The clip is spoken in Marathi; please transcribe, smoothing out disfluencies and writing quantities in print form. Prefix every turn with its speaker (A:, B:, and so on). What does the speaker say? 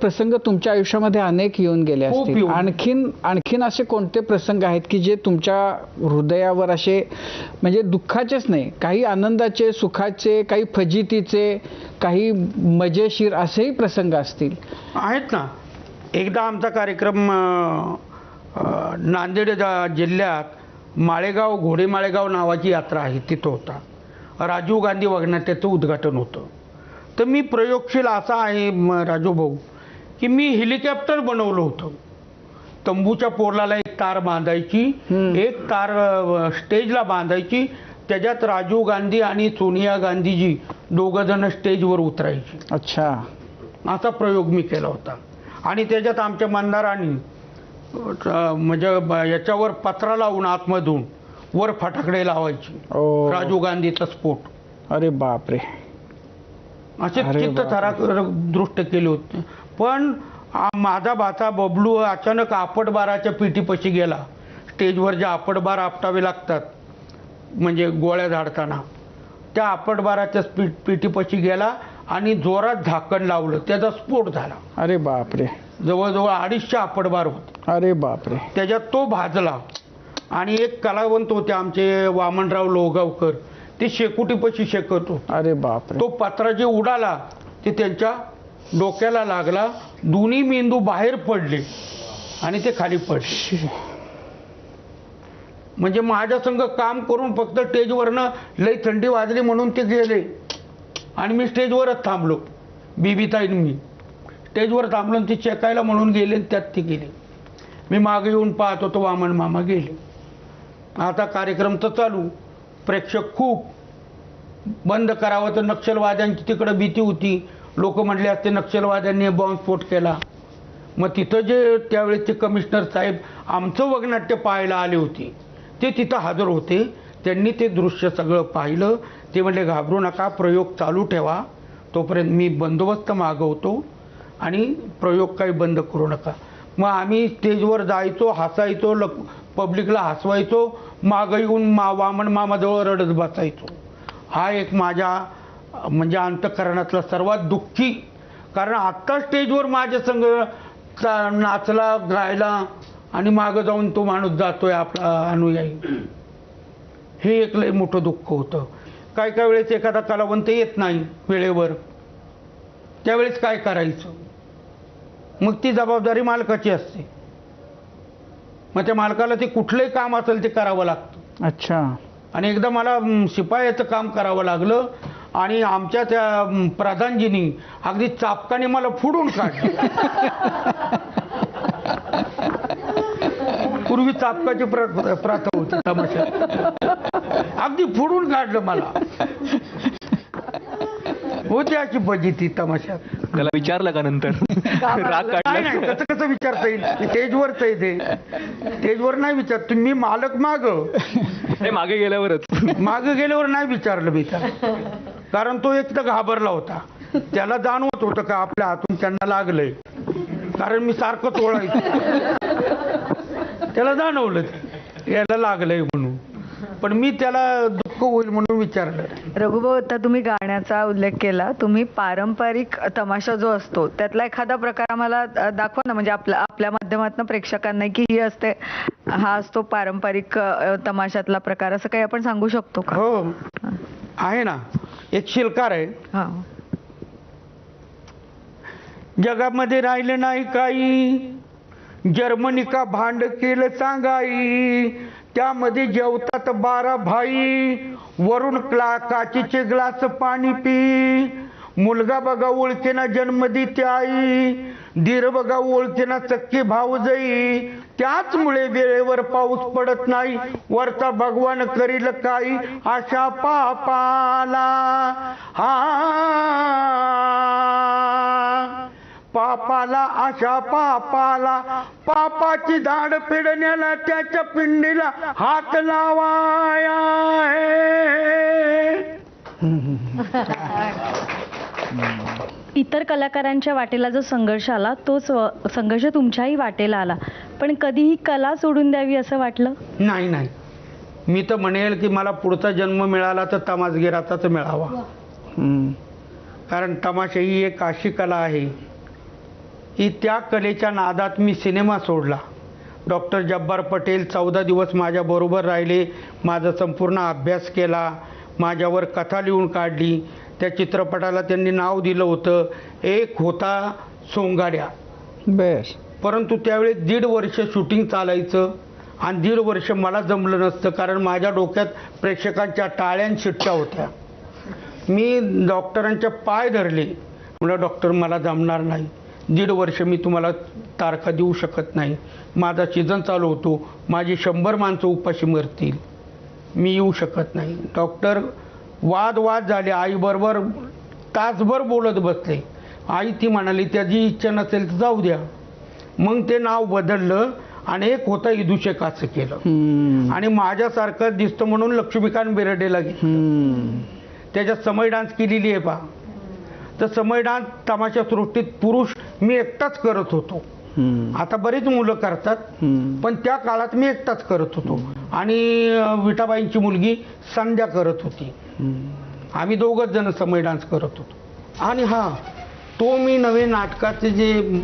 A: प्रसंग तुमच्या आयुष्यामध्ये अनेक येऊन गेले असतील. आणखीन असे कोणते प्रसंग आहेत की जे तुमच्या हृदयावर असे म्हणजे दुःखाचेच नाही, काही आनंदाचे, सुखाचे, काही फजितीचे, काही मजेशीर असेही प्रसंग असतील?
B: आहेत ना. एकदा आमचा कार्यक्रम नांदेड जिल्ह्यात माळेगाव, घोडे माळेगाव नावाची यात्रा आहे, तिथं होता. राजीव गांधी वगनाट्याचं उद्घाटन होतं. तर मी प्रयोगशील असा आहे राजू भाऊ की मी हेलिकॉप्टर बनवलं होतं. तंबूच्या पोरला एक तार बांधायची, एक तार स्टेजला बांधायची, त्याच्यात राजीव गांधी आणि सोनिया गांधीजी दोघं जण स्टेजवर उतरायची.
A: अच्छा.
B: असा प्रयोग मी केला होता. आणि त्याच्यात आमच्या मंदारांनी म्हणजे याच्यावर पत्रा लावून आतमधून वर फटाकडे लावायची. राजीव गांधीचा स्फोट.
A: अरे बापरे.
B: असे चित्तथरारक दृष्ट केले होते. पण माझा भाचा बबलू अचानक आपटबाराच्या पिटीपाशी गेला. स्टेजवर जे आपटबार आपटावे लागतात म्हणजे गोळ्या झाडताना, त्या आपटबाराच्या पिटीपाशी गेला आणि जोरात झाकण लावलं, त्याचा स्फोट झाला.
A: अरे बापरे.
B: जवळजवळ 250 आपटबार होते.
A: अरे बापरे.
B: त्याच्यात तो भाजला. आणि एक कलावंत होते आमचे वामनराव लोहगावकर, ते शेकोटीपाशी शेकत होते.
A: अरे बापरे.
B: तो पत्रा जे उडाला ते त्यांच्या डोक्याला लागला. दोन्ही मेंदू बाहेर पडले आणि ते खाली पडले. म्हणजे माझ्या संग काम करून फक्त स्टेजवरनं लई थंडी वाजली म्हणून ते गेले आणि मी स्टेजवरच थांबलो. बीबीताईन मी स्टेजवर थांबलो, ते चेकायला म्हणून गेले, त्यात ते गेले. मी मागे येऊन पाहत होतो, वामन मामा गेले. आता कार्यक्रम तर चालू, प्रेक्षक खूप. बंद करावं तर नक्षलवाद्यांची तिकडं भीती होती. लोक म्हटले असते नक्षलवाद्यांनी बॉम्बस्फोट केला. मग तिथं जे त्यावेळेचे कमिशनर साहेब आमचं वगनाट्य पाहायला आले होते, ते तिथं हजर होते. त्यांनी ते दृश्य सगळं पाहिलं. ते म्हटले घाबरू नका, प्रयोग चालू ठेवा, तोपर्यंत मी बंदोबस्त मागवतो आणि प्रयोग काही बंद करू नका. मग आम्ही स्टेजवर जायचो, हसायचो, पब्लिकला हसवायचो, मागं येऊन वामन मामाजवळ रडत बसायचो. हा एक माझ्या म्हणजे अंतःकरणातला सर्वात दुःखी. कारण आत्ता स्टेजवर माझ्या संग नाचला, गायला आणि मागं जाऊन तो माणूस जातोय आपला अनुयायी. हे एक लय मोठं दुःख होतं. काय काय वेळेस एखादा कलावंत येत नाही वेळेवर, त्यावेळेस काय करायचं? मग ती जबाबदारी मालकाची असते. मग त्या मालकाला ते कुठलंही काम असेल ते करावं लागतं.
A: अच्छा.
B: आणि एकदा मला शिपायाचं काम करावं लागलं आणि आमच्या त्या प्रधानजींनी अगदी चापकाने मला फोडून काढलं. पूर्वी चापकाची प्रथा होती तमाशात. अगदी फोडून काढलं मला. होती अशी फजिती तमाशात.
C: त्याला विचारलं का नंतर? राग काढला?
B: नाही, कसं कसं विचारता येईल? स्टेजवरच आहे ते. स्टेजवर नाही विचार. तुम्ही मालक
C: मागे
B: गेल्यावर नाही विचारलं मी त्याला. कारण तो एक तर घाबरला होता. त्याला जाणवत होतं का आपल्या हातून त्यांना लागलंय, कारण मी सारखं तोडायचो. त्याला जाणवलं याला लागलंय म्हणून. पण मी त्याला दुःख होईल म्हणून विचारलं.
D: रघुभाऊ, आता तुम्ही गाण्याचा उल्लेख केला. तुम्ही पारंपरिक तमाशा जो असतो त्यातला एखादा प्रकार आम्हाला दाखवा ना, म्हणजे आपल्या माध्यमातून प्रेक्षकांना की ही असते, हा असतो पारंपरिक तमाशातला प्रकार, असं काही आपण सांगू शकतो का?
B: हो आहे ना. एक शिलकार आहे. जगामध्ये राहिलं नाही काही, जर्मनी का भांड केलं सांगाई, त्यामध्ये जेवतात 12 भाई, वरून काचेचे ग्लास पाणी पी, मुलगा बघा ओळखेना जन्म देते आई, धीर बघा ओळखेना सख्खी भाऊजाई, त्याचमुळे वेळेवर पाऊस पडत नाही, वरचा भगवान करील काही आशा पापाला. पापाला आशा पापाला, पापाची दाढ फेडण्याला त्याच्या पिंडीला हात लावाया आहे.
E: इतर कलाकारांच्या वाटेला जो संघर्ष आला, तोच संघर्ष तुमच्याही वाटेला आला, पण कधीही कला सोडून द्यावी असं वाटलं?
B: नाही. मी तर म्हणेल की मला पुढचा जन्म मिळाला तर तमासगिराचाच मिळावा. कारण तमाशा ही एक अशी कला आहे की त्या कलेच्या नादात मी सिनेमा सोडला. डॉक्टर जब्बार पटेल 14 दिवस माझ्याबरोबर राहिले, माझा संपूर्ण अभ्यास केला, माझ्यावर कथा लिहून काढली. त्या चित्रपटाला त्यांनी नाव दिलं होतं एक होता सोंगाड्या.
A: बर.
B: परंतु त्यावेळी 1.5 वर्ष शूटिंग चालायचं आणि 1.5 वर्ष मला जमलं नसतं, कारण माझ्या डोक्यात प्रेक्षकांच्या टाळ्यां शिट्ट्या होत्या. मी डॉक्टरांच्या पाय धरले, म्हणलं डॉक्टर मला जमणार नाही, 1.5 वर्ष मी तुम्हाला तारखा देऊ शकत नाही, माझा सीझन चालू होतो, माझी 100 माणसं उपाशी मरतील, मी येऊ शकत नाही. डॉक्टर वाद झाले, आईबरोबर तासभर बोलत बसले. आई ती म्हणाली त्याची इच्छा नसेल तर जाऊ द्या. मग ते नाव बदललं आणि एक होता इदुशेख असं केलं आणि माझ्यासारखं दिसतं म्हणून लक्ष्मीकांत बेर्डेला घेतलं. त्याच्यात समय डान्स केलेली आहे पहा. तर समय डान्स तमाशा सृष्टीत पुरुष मी एकटाच करत होतो. आता बरीच मुलं करतात, पण त्या काळात मी एकटाच करत होतो आणि विठाबाईंची मुलगी संध्या करत होती. आम्ही 2घच जण समय डान्स करत होतो. आणि हा तो मी नवे नाटकाचे जे